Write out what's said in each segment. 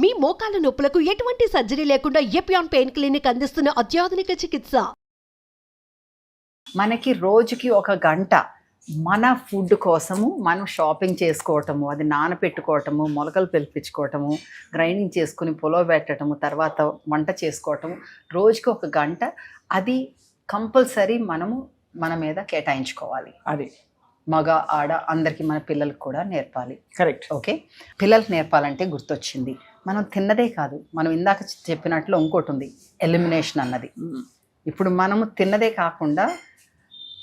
మీ మోకాల నొప్పులకు ఎటువంటి సర్జరీ లేకుండా ఎపియాన్ పెయిన్ క్లినిక్ అందిస్తున్న అత్యాధునిక చికిత్స. మనకి రోజుకి ఒక గంట మన ఫుడ్ కోసము మనం షాపింగ్ చేసుకోవటము, అది నానపెట్టుకోవటము, మొలకలు పిలిపించుకోవటము, గ్రైండింగ్ చేసుకుని పులవబెట్టడము, తర్వాత వంట చేసుకోవటము, రోజుకి ఒక గంట అది కంపల్సరీ మనము మన మీద కేటాయించుకోవాలి. అది మగ ఆడ అందరికీ మన పిల్లలకు కూడా నేర్పాలి. కరెక్ట్. ఓకే, పిల్లలకు నేర్పాలంటే గుర్తొచ్చింది, మనం తిన్నదే కాదు, మనం ఇందాక చెప్పినట్లు ఇంకోటి ఉంది, ఎలిమినేషన్ అన్నది. ఇప్పుడు మనము తిన్నదే కాకుండా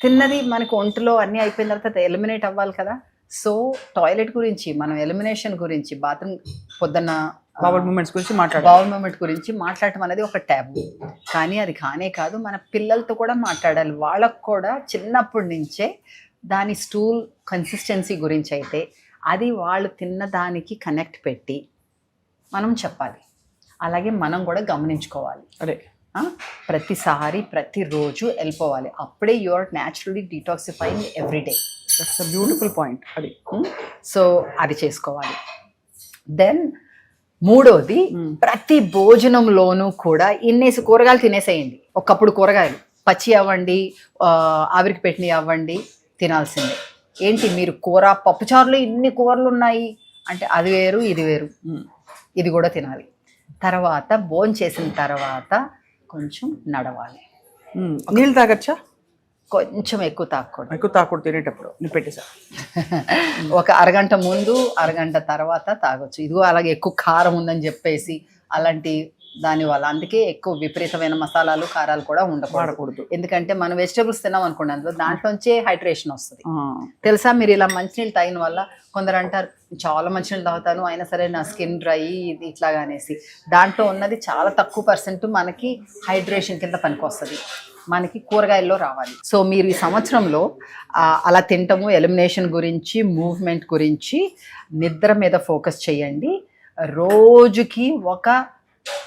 తిన్నది మనకు ఒంటిలో అన్నీ అయిపోయిన తర్వాత ఎలిమినేట్ అవ్వాలి కదా. సో టాయిలెట్ గురించి, మనం ఎలిమినేషన్ గురించి, బాత్రూమ్ పొద్దున్న బౌల్ మూమెంట్స్ గురించి బౌల్ మూమెంట్ గురించి మాట్లాడటం అనేది ఒక ట్యాబు. కానీ అది కానే కాదు, మన పిల్లలతో కూడా మాట్లాడాలి. వాళ్ళకు కూడా చిన్నప్పటి నుంచే దాని స్టూల్ కన్సిస్టెన్సీ గురించి అయితే అది వాళ్ళు తిన్న దానికి కనెక్ట్ పెట్టి మనం చెప్పాలి. అలాగే మనం కూడా గమనించుకోవాలి. అదే ప్రతిసారి ప్రతిరోజు వెళ్ళిపోవాలి. అప్పుడే you are naturally detoxifying everyday. That's a beautiful point. అది సో అది చేసుకోవాలి. దెన్ మూడోది, ప్రతి భోజనంలోనూ కూడా ఇన్నేసి కూరగాయలు తినేసేయండి. ఒకప్పుడు కూరగాయలు పచ్చి అవ్వండి, ఆవిరికి పెట్టినవి అవ్వండి, తినాల్సిందే. ఏంటి మీరు కూర పప్పుచారులో ఇన్ని కూరలు ఉన్నాయి అంటే అది వేరు ఇది వేరు, ఇది కూడా తినాలి. తర్వాత భోజనం చేసిన తర్వాత కొంచెం నడవాలి. నీళ్ళు తాగచ్చా? కొంచెం ఎక్కువ తాగకూడదు. ఎక్కువ తాగకూడదు తినేటప్పుడు. నేను పెట్టేసా ఒక అరగంట ముందు అరగంట తర్వాత తాగొచ్చు. ఇదిగో అలాగే ఎక్కువ కారం ఉందని చెప్పేసి అలాంటి దానివల్ల, అందుకే ఎక్కువ విపరీతమైన మసాలాలు కారాలు కూడా ఉండకూడదు. ఎందుకంటే మనం వెజిటేబుల్స్ తిన్నాం అనుకోండి, అందులో దాంట్లోంచే హైడ్రేషన్ వస్తుంది. తెలుసా, మీరు ఇలా మంచినీళ్ళు తాగిన వల్ల కొందరు అంటారు చాలా మంచినీళ్ళు తాగుతాను అయినా సరే నా స్కిన్ డ్రై ఇది ఇట్లాగా అనేసి. దాంట్లో ఉన్నది చాలా తక్కువ పర్సెంట్ మనకి హైడ్రేషన్ కింద పనికొస్తుంది, మనకి కూరగాయల్లో రావాలి. సో మీరు ఈ సంవత్సరంలో అలా తింటము, ఎలిమినేషన్ గురించి, మూవ్మెంట్ గురించి, నిద్ర మీద ఫోకస్ చేయండి. రోజుకి ఒక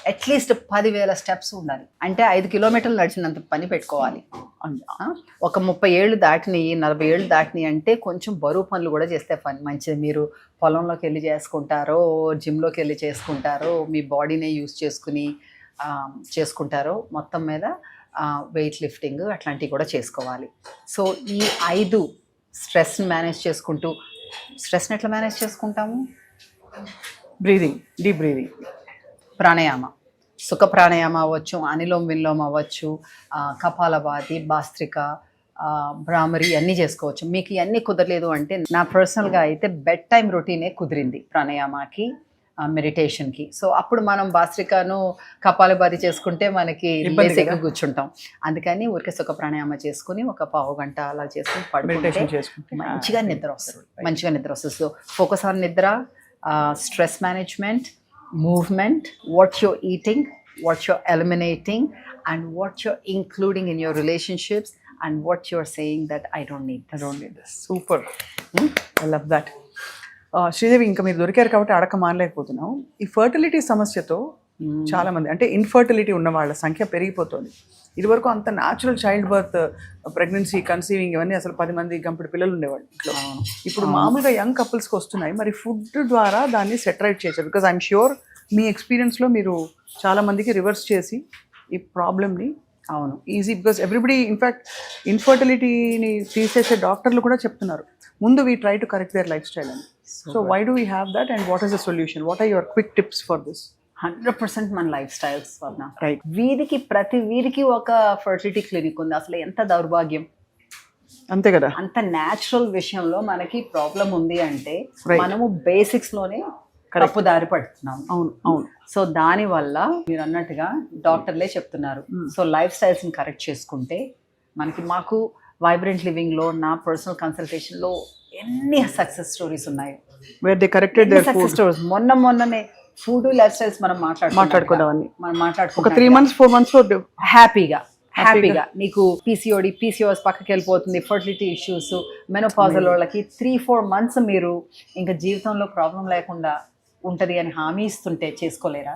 అట్లీస్ట్ 10,000 స్టెప్స్ ఉండాలి. అంటే 5 కిలోమీటర్లు నడిచినంత పని పెట్టుకోవాలి. ఒక 30 ఏళ్ళు దాటినాయి, 40 ఏళ్ళు దాటినాయి అంటే కొంచెం బరువు పనులు కూడా చేస్తే పని మంచిది. మీరు పొలంలోకి వెళ్ళి చేసుకుంటారో, జిమ్లోకి వెళ్ళి చేసుకుంటారో, మీ బాడీనే యూజ్ చేసుకుంటారో, మొత్తం మీద వెయిట్ లిఫ్టింగ్ అట్లాంటివి కూడా చేసుకోవాలి. సో ఈ 5 స్ట్రెస్ని మేనేజ్ చేసుకుంటూ, స్ట్రెస్ని ఎట్లా మేనేజ్ చేసుకుంటాము? బ్రీదింగ్, డీప్ బ్రీదింగ్, ప్రాణాయామ, సుఖ ప్రాణాయామ అవ్వచ్చు, అనిలోమ్ విలోమ్ అవ్వచ్చు, కపాలభాతి, భాస్త్రిక, భ్రామరి అన్నీ చేసుకోవచ్చు. మీకు ఇవన్నీ కుదరలేదు అంటే నా పర్సనల్గా అయితే బెడ్ టైం రొటీనే కుదిరింది ప్రాణాయామకి, మెడిటేషన్కి. సో అప్పుడు మనం భాస్త్రికను కపాలభాతి చేసుకుంటే మనకి బేసిక్గా కూర్చుంటాం. అందుకని ఊరికే సుఖ ప్రాణాయామ చేసుకుని ఒక పావు గంట అలా చేసుకుని పడుకుంటే మంచిగా నిద్ర వస్తుంది. సో ఫోకస్ ఆన్ నిద్ర, stress management, movement, what you're eating, what you're eliminating, and what you're including in your relationships, and what you're saying that I don't need this. Super. I love that. Sridevi, ఇంకా మీరు దొరికారు కాబట్టి అడక మానలేకపోతున్నాం. ఈ fertility సమస్యతో చాలా మంది, అంటే ఇన్ఫర్టిలిటీ ఉన్న వాళ్ళ సంఖ్య పెరిగిపోతుంది. ఇదివరకు అంత natural child birth, pregnancy, conceiving ఇవన్నీ అసలు 10 మంది గంపెడు పిల్లలు ఉండేవాళ్ళు ఇంట్లో. ఇప్పుడు మామూలుగా యంగ్ కపుల్స్కి వస్తున్నాయి. మరి ఫుడ్ ద్వారా దాన్ని సెటరైట్ చేయొచ్చు. బికాజ్ ఐఎమ్ ష్యూర్ మీ ఎక్స్పీరియన్స్లో మీరు చాలా మందికి రివర్స్ చేసి ఈ ప్రాబ్లమ్ని ఈజీ, బికాజ్ ఎవ్రీబడి ఇన్ఫ్యాక్ట్ ఇన్ఫర్టిలిటీని తీసేసే డాక్టర్లు కూడా చెప్తున్నారు ముందు we try to correct their lifestyle అని. So why do we have that and what is the solution? What are your quick tips for this? 100% మన లైఫ్ స్టైల్స్ వల్ల. Right, ప్రతి వీరికి ఒక ఫర్టిలిటీ క్లినిక్ ఉంది. అసలు ఎంత దౌర్భాగ్యం, అంతే కదా. అంత న్యాచురల్ విషయంలో మనకి ప్రాబ్లం ఉంది అంటే మనము బేసిక్స్లోనే తప్పుదారి పడుతున్నాం. అవును. సో దానివల్ల మీరు అన్నట్టుగా డాక్టర్లే చెప్తున్నారు. సో లైఫ్ స్టైల్స్ని కరెక్ట్ చేసుకుంటే మాకు వైబ్రెంట్ లివింగ్లో నా పర్సనల్ కన్సల్టేషన్లో ఎన్ని సక్సెస్ స్టోరీస్ ఉన్నాయి. Where they corrected their success stories. మొన్ననే ఫుడ్ లైఫ్ స్టైల్స్ మనం మాట్లాడుకోవడం, ఒక 3 months 4 months హ్యాపీగా నీకు పీసీఓఎస్ పక్కకి వెళ్ళిపోతుంది, ఫర్టిలిటీ ఇష్యూస్, మెనోపాజల్ వాళ్ళకి 3-4 months మీరు ఇంకా జీవితంలో ప్రాబ్లం లేకుండా ఉంటది అని హామీ ఇస్తుంటే చేసుకోలేరా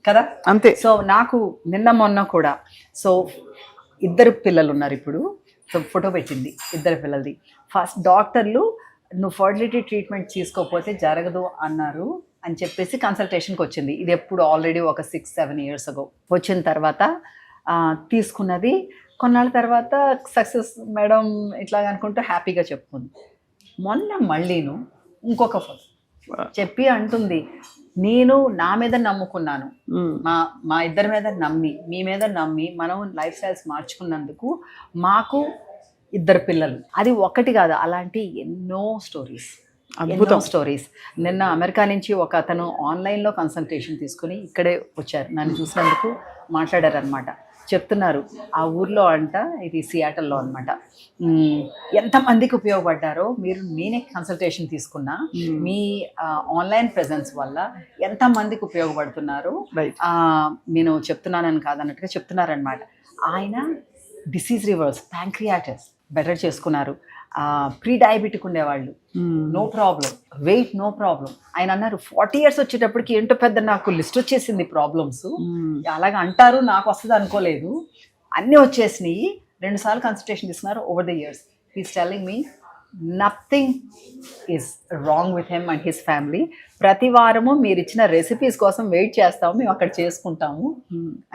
కదా? అంతే. సో నాకు మొన్న కూడా, సో 2 పిల్లలు ఉన్నారు ఇప్పుడు. సో ఫోటో పెట్టింది 2 పిల్లలది. ఫస్ట్ డాక్టర్లు నువ్వు ఫర్టిలిటీ ట్రీట్మెంట్ తీసుకోకపోతే జరగదు అన్నారు. అని చెప్పేసి కన్సల్టేషన్కి వచ్చింది. ఇది ఎప్పుడు ఆల్రెడీ ఒక 6-7 years ago. వచ్చిన తర్వాత తీసుకున్నది. కొన్నాళ్ళ తర్వాత సక్సెస్ మేడం ఇట్లా అనుకుంటూ హ్యాపీగా చెప్పుకుంది. మొన్న మళ్ళీను ఇంకొక ఫోటో చెప్పి అంటుంది, నేను నా మీద నమ్ముకున్నాను, మా ఇద్దరి మీద నమ్మి, మీ మీద నమ్మి మనం లైఫ్ స్టైల్స్ మార్చుకున్నందుకు మాకు 2 పిల్లలు. అది ఒకటి కాదు, అలాంటి ఎన్నో స్టోరీస్. నిన్న అమెరికా నుంచి ఒక అతను ఆన్లైన్లో కన్సల్టేషన్ తీసుకుని ఇక్కడే వచ్చారు. నన్ను చూసినందుకు మాట్లాడారు అనమాట. చెప్తున్నారు ఆ ఊర్లో అంట, ఇది సియాటల్లో అనమాట, ఎంతమందికి ఉపయోగపడ్డారో మీరు, నేనే కన్సల్టేషన్ తీసుకున్నా, మీ ఆన్లైన్ ప్రెజెన్స్ వల్ల ఎంతమందికి ఉపయోగపడుతున్నారు నేను చెప్తున్నానని కాదన్నట్టుగా చెప్తున్నారనమాట. ఆయన డిసీజ్ రివర్స్, ప్యాంక్రియాటిస్ బెటర్ చేసుకున్నారు. ప్రీ డయాబెటిక్ ఉండేవాళ్ళు, no problem, weight no problem. ఆయన అన్నారు 40 years వచ్చేటప్పటికి ఏంటో పెద్ద నాకు లిస్ట్ వచ్చేసింది ప్రాబ్లమ్స్, అలాగ అంటారు, నాకు వస్తుంది అనుకోలేదు, అన్నీ వచ్చేసినాయి. 2 సార్లు కన్సల్టేషన్ తీసుకున్నారు over the years. He's telling me nothing is wrong with him and his family. ప్రతి వారము మీరు ఇచ్చిన రెసిపీస్ కోసం వెయిట్ చేస్తాము, మేము అక్కడ చేసుకుంటాము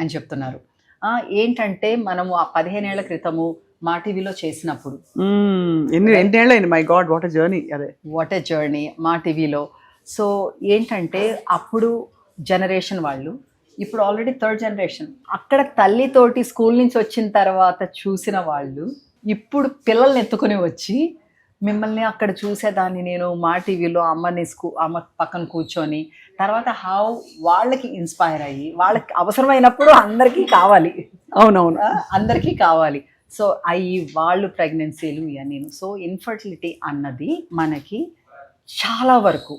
అని చెప్తున్నారు. ఏంటంటే మనము ఆ 15 ఏళ్ల క్రితము మా టీవీలో చేసినప్పుడు, my God what a journey, అదే వాట్ ఎ జర్నీ మా టీవీలో. సో ఏంటంటే అప్పుడు జనరేషన్ వాళ్ళు, ఇప్పుడు ఆల్రెడీ 3rd generation. అక్కడ తల్లితోటి స్కూల్ నుంచి వచ్చిన తర్వాత చూసిన వాళ్ళు ఇప్పుడు పిల్లల్ని ఎత్తుకుని వచ్చి మిమ్మల్ని అక్కడ చూసేదాన్ని నేను మా టీవీలో, అమ్మ పక్కన కూర్చొని, తర్వాత హౌ వాళ్ళకి ఇన్స్పైర్ అయ్యి, వాళ్ళకి అవసరమైనప్పుడు అందరికీ కావాలి. అవునవును, అందరికీ కావాలి. సో వాళ్ళు ప్రెగ్నెన్సీలు ఇవన్నీ. సో ఇన్ఫర్టిలిటీ అన్నది మనకి చాలా వరకు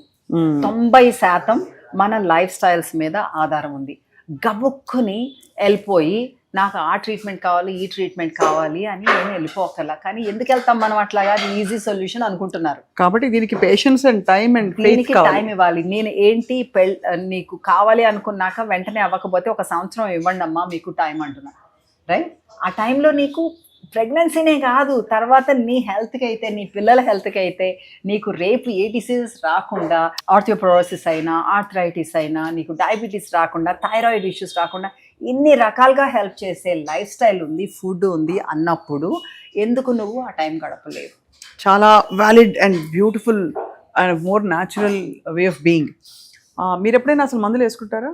90% మన లైఫ్ స్టైల్స్ మీద ఆధారం ఉంది. గబుక్కుని వెళ్ళిపోయి నాకు ఆ ట్రీట్మెంట్ కావాలి, ఈ ట్రీట్మెంట్ కావాలి అని ఏమి వెళ్ళిపోకల్లా. కానీ ఎందుకు వెళ్తాం మనం అట్లాగా? ఈజీ సొల్యూషన్ అనుకుంటున్నారు. కాబట్టి దీనికి పేషెన్స్ అండ్ టైం అండ్ దీనికి టైం ఇవ్వాలి. నేను ఏంటి నీకు కావాలి అనుకున్నాక వెంటనే అవ్వకపోతే 1 సంవత్సరం ఇవ్వండి అమ్మా మీకు టైం అంటున్నా, రైట్? ఆ టైంలో నీకు ప్రెగ్నెన్సీనే కాదు, తర్వాత నీ హెల్త్కి అయితే, నీ పిల్లల హెల్త్కి అయితే, నీకు రేపు ఏ డిసీజెస్ రాకుండా, ఆర్థియోపోరోసిస్ అయినా, ఆర్థరైటిస్ అయినా, నీకు డయాబెటీస్ రాకుండా, థైరాయిడ్ ఇష్యూస్ రాకుండా, ఇన్ని రకాలుగా హెల్ప్ చేసే లైఫ్ స్టైల్ ఉంది, ఫుడ్ ఉంది అన్నప్పుడు ఎందుకు నువ్వు ఆ టైం గడపలేవు? చాలా valid and beautiful and more natural way of being. మీరు ఎప్పుడైనా అసలు మందులు వేసుకుంటారా?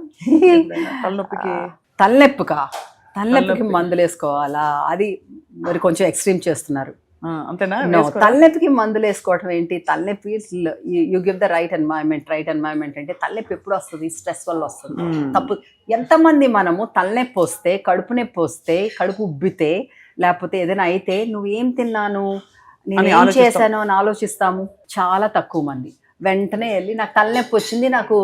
తలనొప్పికి మందులు వేసుకోవాలా? అది మరి కొంచెం ఎక్స్ట్రీమ్ చేస్తున్నారు. అంతేనా? తలనొప్పికి మందులు వేసుకోవటం ఏంటి? తలనొప్పి you give the right environment అంటే తలనొప్పి ఎప్పుడు వస్తుంది? స్ట్రెస్ వల్ల వస్తుంది. తప్పు. ఎంతమంది మనము తలనొప్పి వస్తే, కడుపు నొప్పి వస్తే, కడుపు ఉబ్బితే, లేకపోతే ఏదైనా అయితే నువ్వేం తిన్నాను, నేను ఏం చేశాను అని ఆలోచిస్తాము. చాలా తక్కువ మంది. వెంటనే వెళ్ళి నాకు తలనొప్పి వచ్చింది, నాకు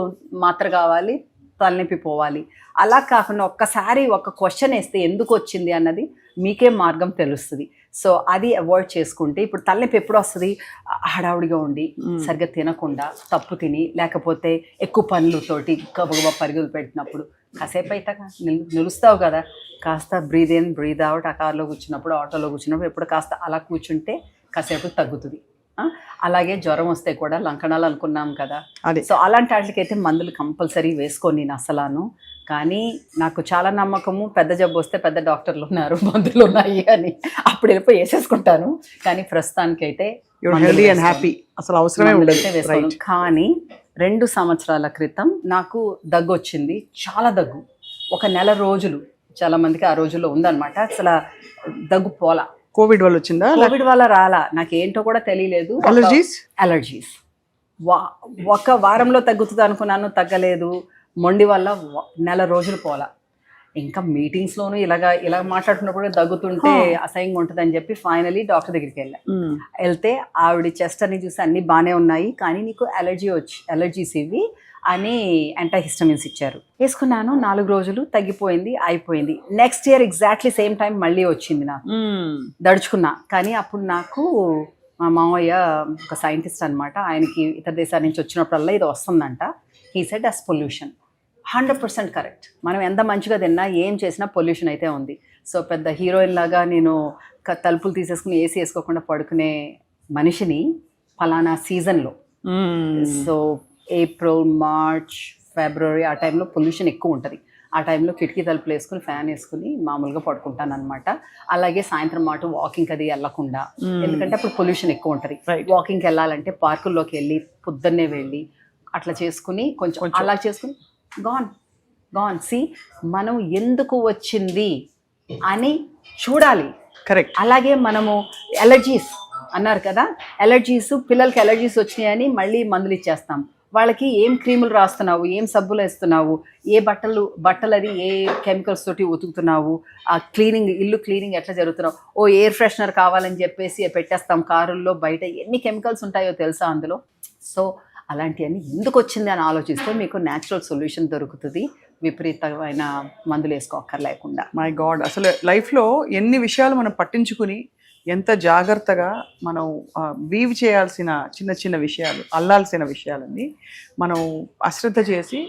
మాత్ర కావాలి, తలనొప్పి పోవాలి. అలా కాకుండా ఒక్కసారి ఒక క్వశ్చన్ వేస్తే ఎందుకు వచ్చింది అన్నది మీకే మార్గం తెలుస్తుంది. సో అది అవాయిడ్ చేసుకుంటే, ఇప్పుడు తలనొప్పి ఎప్పుడు వస్తుంది? హడావుడిగా ఉండి, సరిగ్గా తినకుండా, తప్పు తిని, లేకపోతే ఎక్కువ పనులతోటి గబగబా పరుగులు పెట్టినప్పుడు, కాసేపు అయితే నిలుస్తావు కదా, కాస్త బ్రీద్ ఇన్ బ్రీద్ అవుట్. ఆ కార్లో కూర్చున్నప్పుడు, ఆటోలో కూర్చున్నప్పుడు ఎప్పుడు కాస్త అలా కూర్చుంటే కాసేపు తగ్గుతుంది. అలాగే జ్వరం వస్తే కూడా లంకణాలు అనుకున్నాం కదా, సో అలాంటి వాటికైతే మందులు కంపల్సరీ వేసుకోండి. నేను అసలాను. కానీ నాకు చాలా నమ్మకము, పెద్ద జబ్బు వస్తే పెద్ద డాక్టర్లు ఉన్నారు, మందులు ఉన్నాయి అని, అప్పుడు వెళ్ళిపోయి వేసేసుకుంటాను. కానీ ప్రస్తుతానికైతే అసలు అవసరమే ఉండదు. కానీ 2 సంవత్సరాల క్రితం నాకు దగ్గు వచ్చింది, చాలా దగ్గు. 1 నెల రోజులు, చాలా మందికి ఆ రోజుల్లో ఉందన్నమాట. అసలు దగ్గు పోలా. కోవిడ్ వల్ల వచ్చిందా? కోవిడ్ వల్ల రాలా, నాకేంటో కూడా తెలియలేదు. అలర్జీస్ 1 వారంలో తగ్గుతుంది అనుకున్నాను, తగ్గలేదు. మొండి వల్ల 1 నెల రోజులు పోలా. ఇంకా మీటింగ్స్లోనూ ఇలా మాట్లాడుతున్నప్పుడు దగ్గుతుంటే అసహ్యంగా ఉంటుందని చెప్పి ఫైనలీ డాక్టర్ దగ్గరికి వెళ్తే ఆవిడ చెస్ట్ అని చూసి అన్ని బాగానే ఉన్నాయి, కానీ నీకు అలర్జీస్ ఇవి అని యాంటీహిస్టమిన్స్ ఇచ్చారు. వేసుకున్నాను, 4 రోజులు తగ్గిపోయింది, అయిపోయింది. Next year exactly same time మళ్ళీ వచ్చింది నాకు. దడుచుకున్నా. కానీ అప్పుడు నాకు మా మామయ్య ఒక సైంటిస్ట్ అనమాట, ఆయనకి ఇతర దేశాల నుంచి వచ్చినప్పుడల్లా ఇది వస్తుందంట. He said us pollution. 100% correct. మనం ఎంత మంచిగా తిన్నా, ఏం చేసినా పొల్యూషన్ అయితే ఉంది. సో పెద్ద హీరోయిన్ లాగా నేను తలుపులు తీసేసుకుని ఏసీ వేసుకోకుండా పడుకునే మనిషిని ఫలానా సీజన్లో, సో ఏప్రిల్, మార్చ్, ఫిబ్రవరి ఆ టైంలో పొల్యూషన్ ఎక్కువ ఉంటుంది. ఆ టైంలో కిటికీ తలుపులు వేసుకుని ఫ్యాన్ వేసుకుని మామూలుగా పడుకుంటాను అనమాట. అలాగే సాయంత్రం మాట వాకింగ్ అది వెళ్ళకుండా, ఎందుకంటే అప్పుడు పొల్యూషన్ ఎక్కువ ఉంటుంది. వాకింగ్కి వెళ్ళాలంటే పార్కుల్లోకి వెళ్ళి పొద్దున్నే వెళ్ళి అట్లా చేసుకుని కొంచెం అలా చేసుకుని గాన్ సి మనం ఎందుకు వచ్చింది అని చూడాలి. కరెక్ట్. అలాగే మనము ఎలర్జీస్ అన్నారు కదా, పిల్లలకి ఎలర్జీస్ వచ్చినాయని మళ్ళీ మందులు ఇచ్చేస్తాం. వాళ్ళకి ఏం క్రీములు రాస్తున్నావు, ఏం సబ్బులు వేస్తున్నావు, ఏ బట్టలు అది ఏ కెమికల్స్ తోటి ఉతుకుతున్నావు, ఆ ఇల్లు క్లీనింగ్ ఎట్లా జరుగుతున్నావు, ఎయిర్ ఫ్రెషనర్ కావాలని చెప్పేసి పెట్టేస్తాం కారుల్లో, బయట ఎన్ని కెమికల్స్ ఉంటాయో తెలుసా అందులో. సో అలాంటివన్నీ ఎందుకు వచ్చింది అని ఆలోచిస్తే మీకు న్యాచురల్ సొల్యూషన్ దొరుకుతుంది, విపరీతమైన మందులు వేసుకోక్కర్లేకుండా. మై గాడ్, అసలు లైఫ్లో ఎన్ని విషయాలు మనం పట్టించుకుని ఎంత జాగ్రత్తగా మనం వీవ్ చేయాల్సిన చిన్న చిన్న విషయాలు, అల్లాల్సిన విషయాలన్నీ మనం అశ్రద్ధ చేసి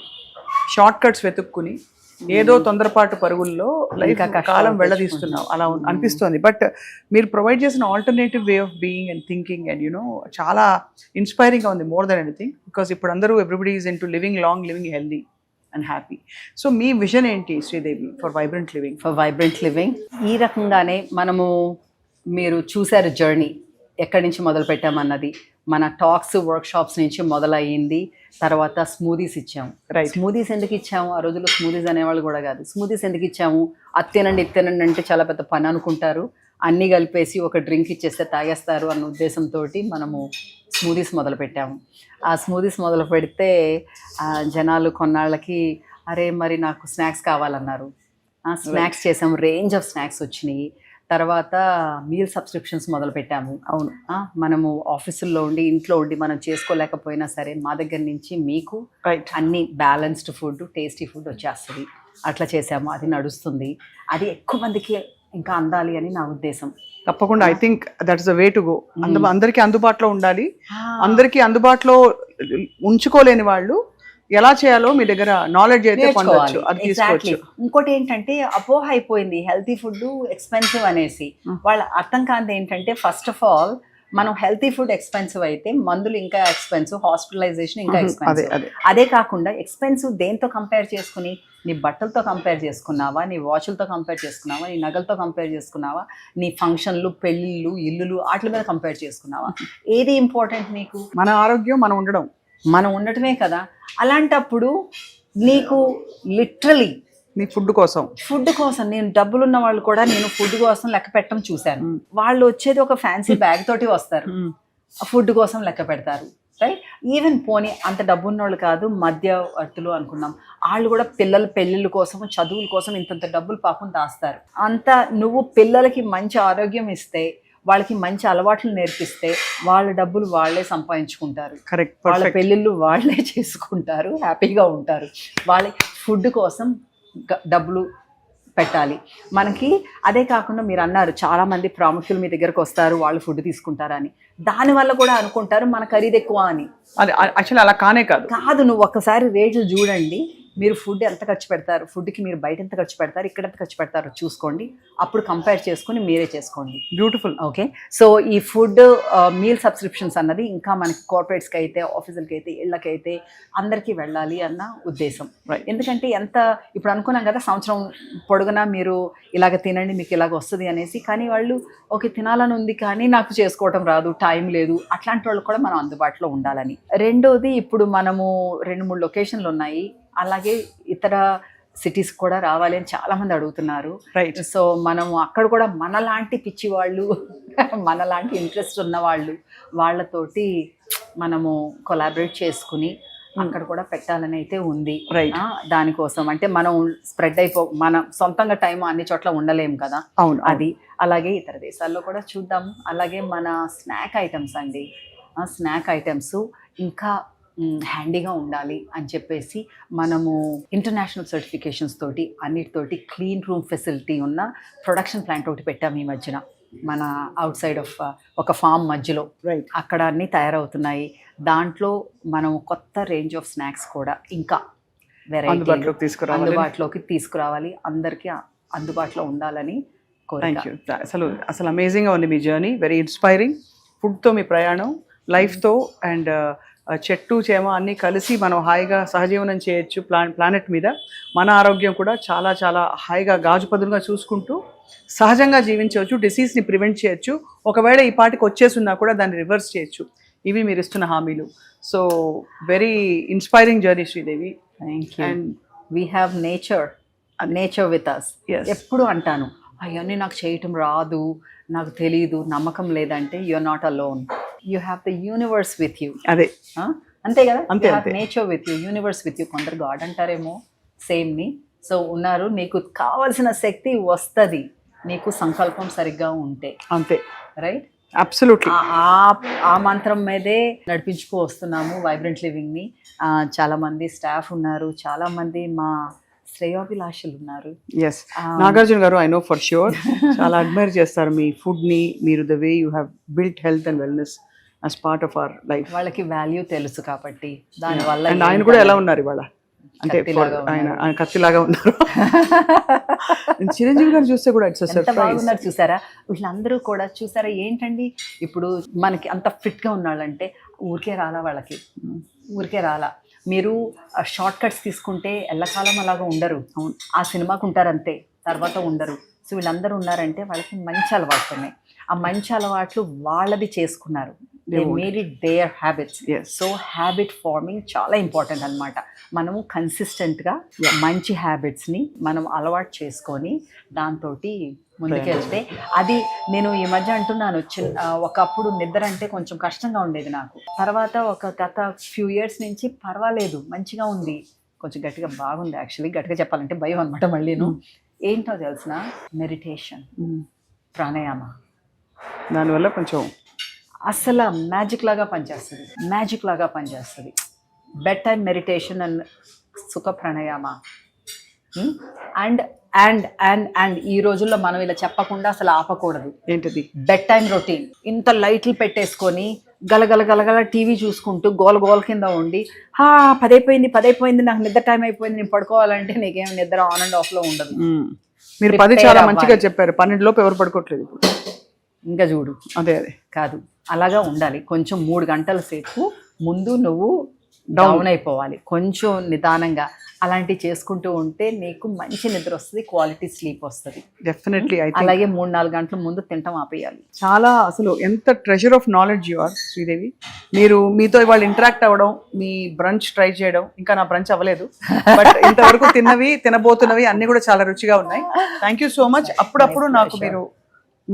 షార్ట్ కట్స్ వెతుక్కుని ఏదో తొందరపాటు పరుగుల్లో లైఫ్ కాలం వెళ్ళదీస్తున్నాం అలా అనిపిస్తుంది. బట్ మీరు ప్రొవైడ్ చేసిన alternative way of being and thinking and చాలా ఇన్స్పైరింగ్గా ఉంది, మోర్ దెన్ ఎనీథింగ్. బికాస్ ఇప్పుడు అందరూ everybody is in to living long, living healthy and happy. So me vision ఏంటి శ్రీదేవి ఫర్ వైబ్రెంట్ లివింగ్? ఈ రకంగానే మీరు చూశారు జర్నీ ఎక్కడి నుంచి మొదలు పెట్టామన్నది. మన టాక్స్ వర్క్షాప్స్ నుంచి మొదలయ్యింది. తర్వాత స్మూదీస్ ఇచ్చాము. స్మూదీస్ ఎందుకు ఇచ్చాము? ఆ రోజుల్లో స్మూదీస్ అనేవాళ్ళు కూడా కాదు. స్మూదీస్ ఎందుకు ఇచ్చాము? అత్తేనండి అంటే చాలా పెద్ద పని అనుకుంటారు. అన్నీ కలిపేసి ఒక డ్రింక్ ఇచ్చేస్తే తాగేస్తారు అన్న ఉద్దేశంతో మనము స్మూదీస్ మొదలు పెట్టాము. ఆ స్మూదీస్ మొదలు పెడితే జనాలు కొన్నాళ్ళకి అరే మరి నాకు స్నాక్స్ కావాలన్నారు. స్నాక్స్ చేసాము, రేంజ్ ఆఫ్ స్నాక్స్ వచ్చినాయి. తర్వాత మీల్ సబ్స్క్రిప్షన్స్ మొదలు పెట్టాము. అవును, మనము ఆఫీసుల్లో ఉండి ఇంట్లో ఉండి మనం చేసుకోలేకపోయినా సరే మా దగ్గర నుంచి మీకు అన్ని బ్యాలెన్స్డ్ ఫుడ్, టేస్టీ ఫుడ్ వచ్చేస్తుంది. అట్లా చేసాము, అది నడుస్తుంది. అది ఎక్కువ మందికి ఇంకా అందాలి అని నా ఉద్దేశం. తప్పకుండా. I think that's the way to go. అందరికీ అందుబాటులో ఉండాలి. అందరికీ అందుబాటులో ఉంచుకోలేని వాళ్ళు ఎలా చేయాలో మీ దగ్గర నాలెడ్జ్ అయితే పొందొచ్చు, అది తీసుకోవచ్చు. ఇంకోటి ఏంటంటే అపోహ అయిపోయింది హెల్తీ ఫుడ్ ఎక్స్పెన్సివ్ అనేసి. వాళ్ళ అర్థం కాదు ఏంటంటే ఫస్ట్ ఆఫ్ ఆల్ మనం హెల్తీ ఫుడ్ ఎక్స్పెన్సివ్ అయితే మందులు ఇంకా ఎక్స్పెన్సివ్, హాస్పిటలైజేషన్ ఇంకా ఎక్స్పెన్సివ్. అదే కాకుండా ఎక్స్పెన్సివ్ దేంతో కంపేర్ చేసుకుని, నీ బట్టలతో కంపేర్ చేసుకున్నావా, నీ వాచ్లతో కంపేర్ చేసుకున్నావా, నీ నగలతో కంపేర్ చేసుకున్నావా, నీ ఫంక్షన్లు, పెళ్ళిళ్ళు, ఇల్లులు వాటి మీద కంపేర్ చేసుకున్నావా? ఏది ఇంపార్టెంట్ నీకు? మన ఆరోగ్యం, మనం ఉండటమే కదా. అలాంటప్పుడు నీకు లిటరలీ నీ ఫుడ్ కోసం నేను డబ్బులున్న వాళ్ళు కూడా నేను ఫుడ్ కోసం లెక్క పెట్టడం చూశాను. వాళ్ళు వచ్చేది ఒక ఫ్యాన్సీ బ్యాగ్ తోటి వస్తారు, ఫుడ్ కోసం లెక్క పెడతారు. రైట్? ఈవెన్ పోనీ అంత డబ్బు ఉన్న వాళ్ళు కాదు, మధ్యవర్తులు అనుకున్నాం, వాళ్ళు కూడా పిల్లల పెళ్ళిళ్ళ కోసం, చదువుల కోసం ఇంతంత డబ్బులు పాపం దాస్తారు. అంత నువ్వు పిల్లలకి మంచి ఆరోగ్యం ఇస్తే, వాళ్ళకి మంచి అలవాట్లు నేర్పిస్తే వాళ్ళ డబ్బులు వాళ్ళే సంపాదించుకుంటారు. కరెక్ట్. వాళ్ళ పెళ్ళిళ్ళు వాళ్ళే చేసుకుంటారు, హ్యాపీగా ఉంటారు. వాళ్ళ ఫుడ్ కోసం డబ్బులు పెట్టాలి మనకి. అదే కాకుండా మీరు అన్నారు చాలామంది ప్రాముఖ్యులు మీ దగ్గరకు వస్తారు, వాళ్ళు ఫుడ్ తీసుకుంటారని. దానివల్ల కూడా అనుకుంటారు మన ఖరీదు ఎక్కువ అని. అది యాక్చువల్లీ అలా కాదు. నువ్వు ఒక్కసారి రేట్లు చూడండి, మీరు ఫుడ్ ఎంత ఖర్చు పెడతారు, ఫుడ్కి మీరు బయట ఎంత ఖర్చు పెడతారు, ఇక్కడ ఎంత ఖర్చు పెడతారో చూసుకోండి. అప్పుడు కంపేర్ చేసుకుని మీరే చేసుకోండి. బ్యూటిఫుల్. ఓకే. సో ఈ ఫుడ్ మీల్ సబ్స్క్రిప్షన్స్ అన్నది ఇంకా మనకి కార్పొరేట్స్కి అయితే, ఆఫీసులకి అయితే, ఇళ్ళకైతే అందరికీ వెళ్ళాలి అన్న ఉద్దేశం. ఎందుకంటే ఇప్పుడు అనుకున్నాం కదా సంవత్సరం పొడుగునా మీరు ఇలాగ తినండి మీకు ఇలాగ వస్తుంది అనేసి. కానీ వాళ్ళు ఓకే తినాలని ఉంది కానీ నాకు చేసుకోవటం రాదు, టైం లేదు, అట్లాంటి వాళ్ళు కూడా మనం అందుబాటులో ఉండాలని. రెండోది, ఇప్పుడు మనము 2-3 లొకేషన్లు ఉన్నాయి, అలాగే ఇతర సిటీస్ కూడా రావాలి అని చాలా మంది అడుగుతున్నారు. రైట్. సో మనము అక్కడ కూడా మనలాంటి పిచ్చి వాళ్ళు, మనలాంటి ఇంట్రెస్ట్ ఉన్న వాళ్ళతోటి మనము కొలాబరేట్ చేసుకుని అక్కడ కూడా పెట్టాలని అయితే ఉంది. దానికోసం అంటే మనం స్ప్రెడ్ మనం సొంతంగా టైం అన్ని చోట్ల ఉండలేము కదా. అవును. అది అలాగే ఇతర దేశాల్లో కూడా చూద్దాము. అలాగే మన స్నాక్ ఐటమ్స్ అండి, స్నాక్ ఐటమ్స్ ఇంకా హ్యాండీగా ఉండాలి అని చెప్పేసి మనము ఇంటర్నేషనల్ సర్టిఫికేషన్స్ తోటి అన్నిటితోటి క్లీన్ రూమ్ ఫెసిలిటీ ఉన్న ప్రొడక్షన్ ప్లాంట్ ఒకటి పెట్టాము ఈ మధ్యన, మన అవుట్ సైడ్ ఆఫ్ ఒక ఫామ్ మధ్యలో. రైట్. అక్కడ అన్నీ తయారవుతున్నాయి. దాంట్లో మనం కొత్త రేంజ్ ఆఫ్ స్నాక్స్ కూడా ఇంకా వెరైటీ అందుబాటులోకి తీసుకురావాలి, అందరికీ అందుబాటులో ఉండాలని కోరిక. అసలు అమేజింగ్గా ఉంది మీ జర్నీ, వెరీ ఇన్స్పైరింగ్. ఫుడ్తో మీ ప్రయాణం, లైఫ్తో అండ్ చెట్టు చేమ అన్నీ కలిసి మనం హాయిగా సహజీవనం చేయొచ్చు ప్లానెట్ మీద. మన ఆరోగ్యం కూడా చాలా చాలా హాయిగా గాజుపదులుగా చూసుకుంటూ సహజంగా జీవించవచ్చు, డిసీజ్ని ప్రివెంట్ చేయొచ్చు. ఒకవేళ ఈ పాటికి వచ్చేసున్నా కూడా దాన్ని రివర్స్ చేయొచ్చు. ఇవి మీరు ఇస్తున్న హామీలు. So very inspiring journey Sridevi. Thank you. And we have nature with us. ఎప్పుడు అంటాను అవన్నీ నాకు చేయటం రాదు, నాకు తెలీదు, నమ్మకం లేదంటే you are not alone. You have the universe with you. అదే అంతే కదా, అంతే nature with you, universe with you. కొందరు గాడ్ అంటారేమో, సేమ్ని. సో ఉన్నారు, నీకు కావలసిన శక్తి వస్తుంది నీకు సంకల్పం సరిగ్గా ఉంటే. అంతే, రైట్? అబ్సల్యూట్లీ. ఆ మంత్రం మీదే నడిపించుకు వస్తున్నాము వైబ్రెంట్ లివింగ్ని. చాలా మంది స్టాఫ్ ఉన్నారు, చాలా మంది మా శ్రేయోభిలాషులు ఉన్నారు. ఎస్, నాగార్జున గారు ఐ నో ఫర్ ష్యూర్ చాలా అడ్మైర్ చేస్తారు మీ ఫుడ్ని. మీరు the way you have built health and wellness as part of our life. వాళ్ళకి వాల్యూ తెలుసు కాబట్టి దానివల్ల. అండ్ ఆయన కూడా ఎలా ఉన్నారు ఇవాళ అంటే ఆయన కత్తిలాగా ఉన్నారు. చిరంజీవి గారు చూస్తే కూడా ఎంత బాగున్నారు చూసారా, వీళ్ళందరూ కూడా చూసారా. ఏంటండి ఇప్పుడు మనకి అంత ఫిట్గా ఉన్నాళ్ళంటే ఊరికే రాలా, వాళ్ళకి ఊరికే రాలా. మీరు షార్ట్ కట్స్ తీసుకుంటే ఎల్లకాలం అలాగా ఉండరు. ఆ సినిమాకు ఉంటారు అంతే, తర్వాత ఉండరు. సో వీళ్ళందరూ ఉన్నారంటే వాళ్ళకి మంచి అలవాట్లు ఉన్నాయి. ఆ మంచి అలవాట్లు వాళ్ళది చేసుకున్నారు. They made it their habits. So habit forming చాలా ఇంపార్టెంట్ అనమాట. మనము కన్సిస్టెంట్గా మంచి హ్యాబిట్స్ని మనం అలవాటు చేసుకొని దాంతో ముందుకెళ్తే అది. నేను ఈ మధ్య అంటున్నాను, ఒకప్పుడు నిద్ర అంటే కొంచెం కష్టంగా ఉండేది నాకు. తర్వాత గత ఫ్యూ ఇయర్స్ నుంచి పర్వాలేదు, మంచిగా ఉంది, కొంచెం గట్టిగా బాగుంది. యాక్చువల్లీ గట్టిగా చెప్పాలంటే భయం అనమాట. మళ్ళీను ఏంటో తెలిసిన మెడిటేషన్, ప్రాణాయామ, దానివల్ల కొంచెం అసలు మ్యాజిక్ లాగా పనిచేస్తుంది. బెడ్ టైమ్ మెడిటేషన్ అండ్ సుఖ pranayama. And and and and ఈ రోజుల్లో మనం ఇలా చెప్పకుండా అసలు ఆపకూడదు. ఏంటది? Bed time routine. ఇంత లైట్లు పెట్టేసుకొని గలగల టీవీ చూసుకుంటూ గోల కింద ఉండి 10 నాకు నిద్ర టైం అయిపోయింది, నేను పడుకోవాలంటే నీకేం నిద్ర ఆన్ అండ్ ఆఫ్లో ఉండదు. మీరు 10 చాలా మంచిగా చెప్పారు. 12 లోపు ఎవరు పడుకోవట్లేదు ఇప్పుడు. ఇంకా చూడు. అదే కాదు, అలాగా ఉండాలి. కొంచెం 3 గంటల సేపు ముందు నువ్వు డౌన్ అయిపోవాలి, కొంచెం నిదానంగా. అలాంటివి చేసుకుంటూ ఉంటే నీకు మంచి నిద్ర వస్తుంది, క్వాలిటీ స్లీప్ వస్తుంది. డెఫినెట్లీ. అలాగే 3-4 గంటల ముందు తింటాం ఆపేయాలి. చాలా అసలు ఎంత treasure of knowledge you are Sridevi. మీతో ఇవాళ ఇంటరాక్ట్ అవ్వడం, మీ బ్రంచ్ ట్రై చేయడం, ఇంకా నా బ్రంచ్ అవ్వలేదు బట్ ఇంతవరకు తినబోతున్నవి అన్ని కూడా చాలా రుచిగా ఉన్నాయి. Thank you so much. అప్పుడప్పుడు నాకు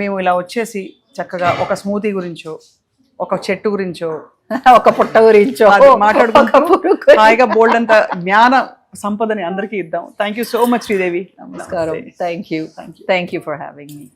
మేము ఇలా వచ్చేసి చక్కగా ఒక స్మూతీ గురించో, ఒక చెట్టు గురించో, ఒక పుట్ట గురించో మాట్లాడుకుంటూ హాయిగా బోల్డ్ అంత జ్ఞాన సంపదని అందరికీ ఇద్దాం. Thank you so much Sridevi. నమస్కారం. Thank you for having me.